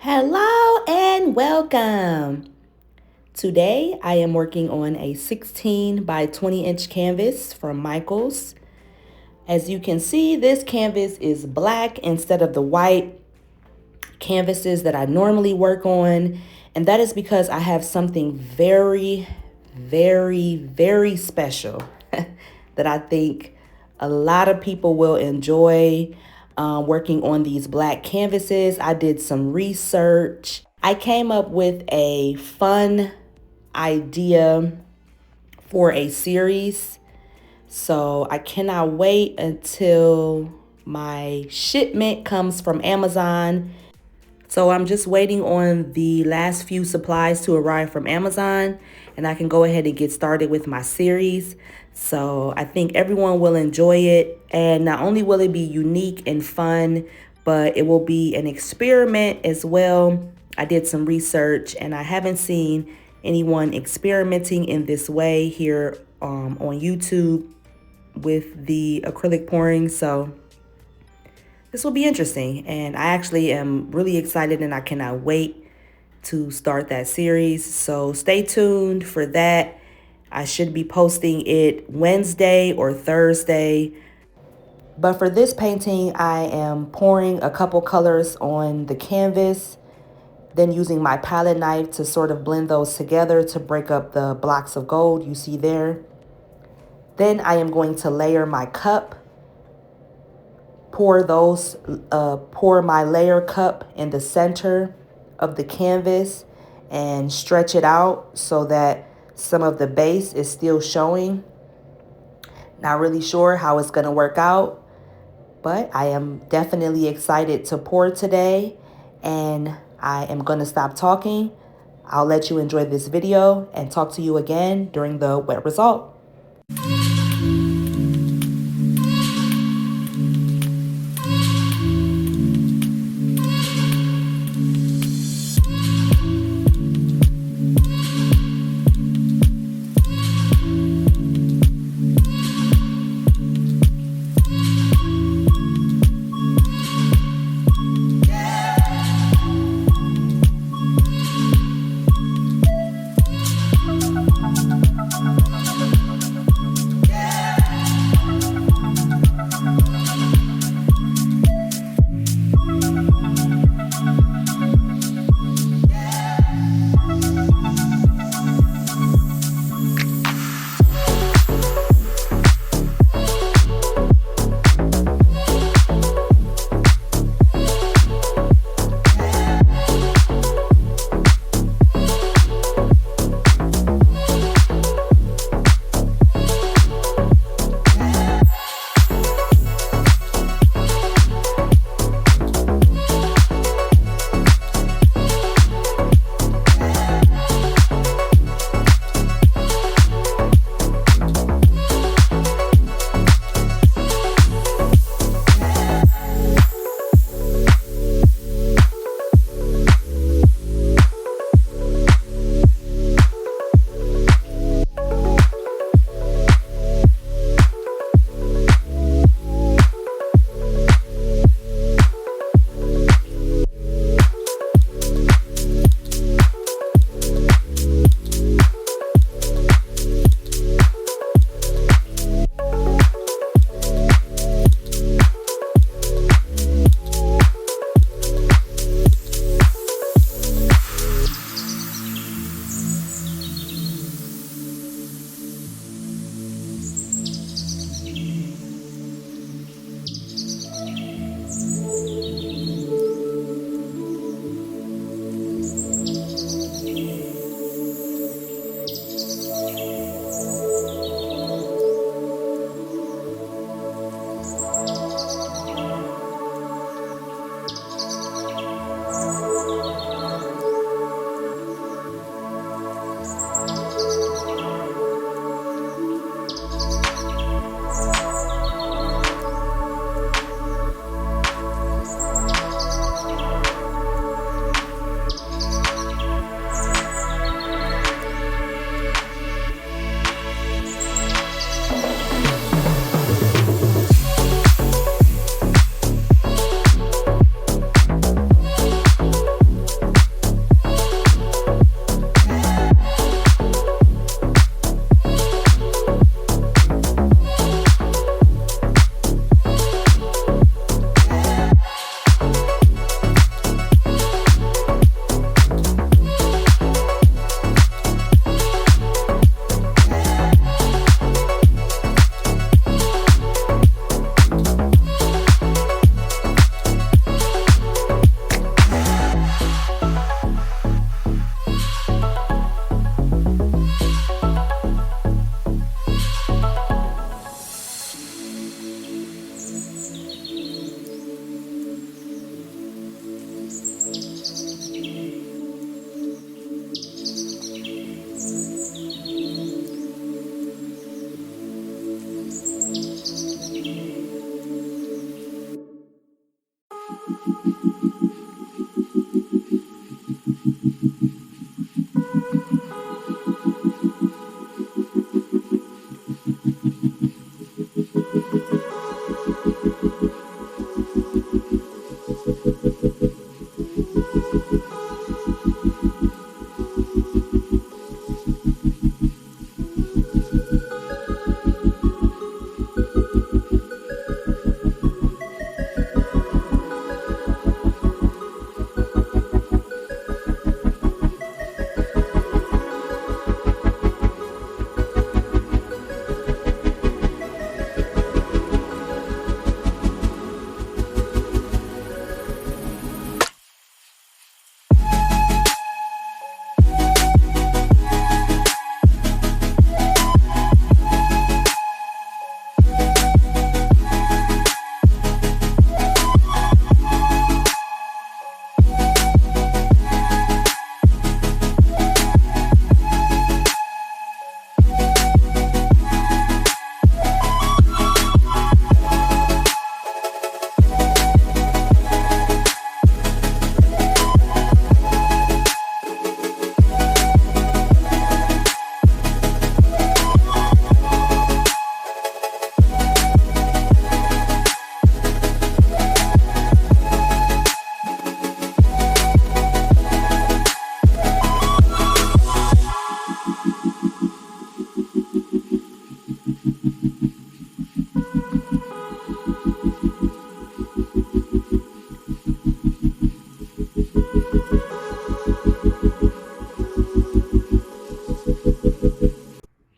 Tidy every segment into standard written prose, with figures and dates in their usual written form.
Hello and welcome. Today I am working on a 16 by 20 inch canvas from Michaels. As you can see, this canvas is black instead of the white canvases that I normally work on. And that is because I have something very special that I think a lot of people will enjoy working on these black canvases. I did some research. I came up with a fun idea for a series. So I cannot wait until my shipment comes from Amazon. So I'm just waiting on the last few supplies to arrive from Amazon and I can go ahead and get started with my series. So I think everyone will enjoy it. And not only will it be unique and fun, but it will be an experiment as well. I did some research and I haven't seen anyone experimenting in this way here on YouTube with the acrylic pouring. So this will be interesting, and I actually am really excited and I cannot wait to start that series. So stay tuned for that. I should be posting it Wednesday or Thursday. But for this painting, I am pouring a couple colors on the canvas, then using my palette knife to sort of blend those together to break up the blocks of gold you see there. Then I am going to layer my cup. Pour my layer cup in the center of the canvas and stretch it out so that some of the base is still showing. Not really sure how it's going to work out, but I am definitely excited to pour today, and I am going to stop talking. I'll let you enjoy this video and talk to you again during the wet result.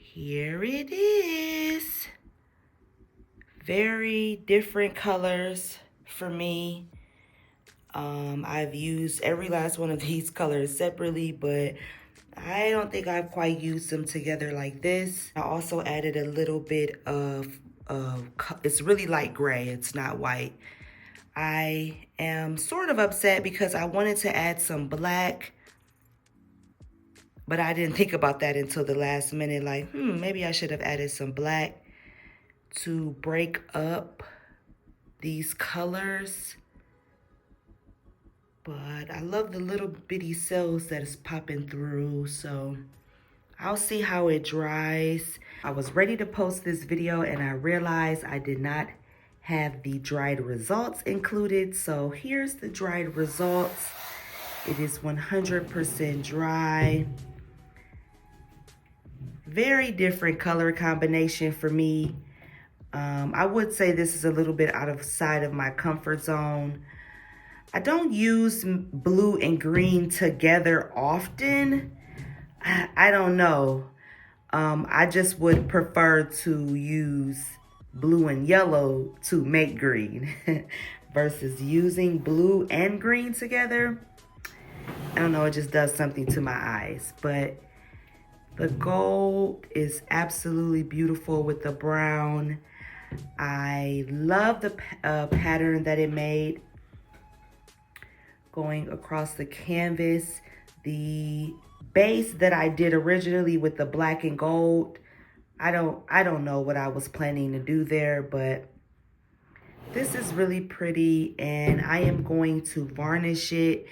Here it is. Very different colors for me. I've used every last one of these colors separately, but I don't think I've quite used them together like this. I also added a little bit of it's really light gray, it's not white. I am sort of upset because I wanted to add some black, but I didn't think about that until the last minute, like, maybe I should have added some black to break up these colors. But I love the little bitty cells that is popping through, so I'll see how it dries. I was ready to post this video and I realized I did not have the dried results included. So here's the dried results. It is 100% dry. Very different color combination for me. I would say this is a little bit outside of my comfort zone. I don't use blue and green together often. I don't know. I just would prefer to use blue and yellow to make green versus using blue and green together. I don't know, it just does something to my eyes. But the gold is absolutely beautiful with the brown. I love the pattern that it made going across the canvas. The base that I did originally with the black and gold, I don't know what I was planning to do there, but this is really pretty, and I am going to varnish it,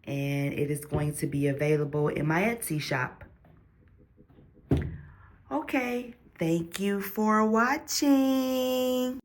and it is going to be available in my Etsy shop. Okay, thank you for watching.